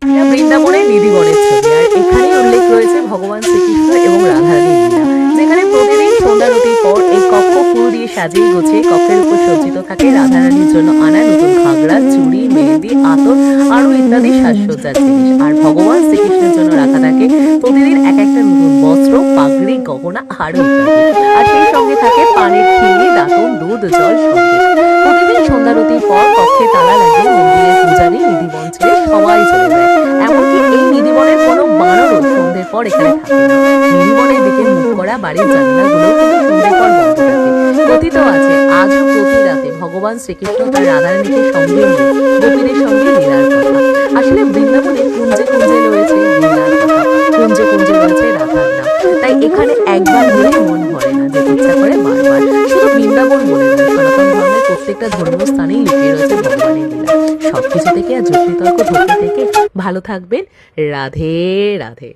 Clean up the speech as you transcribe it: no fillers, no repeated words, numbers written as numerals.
এটা বৃন্দাবনের নিধিবনের ছবি, আর এখানে উল্লেখ রয়েছে ভগবান শ্রীকৃষ্ণ এবং রাধারানীর লীলা, যেখানে প্রতিদিন সন্ধ্যারতির পর এই কক্ষ ফুল দিয়ে সাজিয়ে গুছিয়ে কক্ষের উপর সজ্জিত থাকে রাধারানীর জন্য আনা নতুন ঘাগরা, চুড়ি, মেহেন্দি, আতর আরো ইত্যাদি সাজসজ্জার জিনিস। আর ভগবান শ্রীকৃষ্ণের জন্য রাখা থাকে প্রতিদিন এক একটা নতুন বস্ত্র, পাগড়ি, গহনা আরো ইত্যাদি। আর সেই সঙ্গে থাকে পানের খিলি, দাতন, দুধ, জল, সন্দেশ। প্রতিদিন সন্ধ্যারতির পর কক্ষে তালা লাগিয়ে মন্দিরের পূজারী নিধিবন ছেড়ে সবাই চলে যায়। এমনকি এই নিধিবনের কোনো বানরও সন্ধ্যের পর এখানে থাকে না। নিধিবনের দিকে মুখ করা বাড়ির জানালাগুলো কিন্তু সন্ধ্যের পর বন্ধ থাকে। কথিত আছে আজও প্রতি রাতে ভগবান শ্রীকৃষ্ণ তার রাধারানীকে সঙ্গে নিয়ে গোপীদের সঙ্গে লীলার কথা। আসলে বৃন্দাবনে কুঞ্জে কুঞ্জে রয়েছে লীলার কথা, কুঞ্জে কুঞ্জে রয়েছে রাধার নাম। তাই এখানে একবার গেলে মন ভরে না, যেতে ইচ্ছা করে বারবার। শুধু বৃন্দাবন বলে নয়, সনাতন ধর্মের প্রত্যেকটা ধর্মীয় স্থানেই লুকিয়ে রয়েছে ভগবানের লীলা। সবকিছু থেকে আর যুক্তিতর্ক ধরতে থেকে ভালো থাকবেন। রাধে রাধে।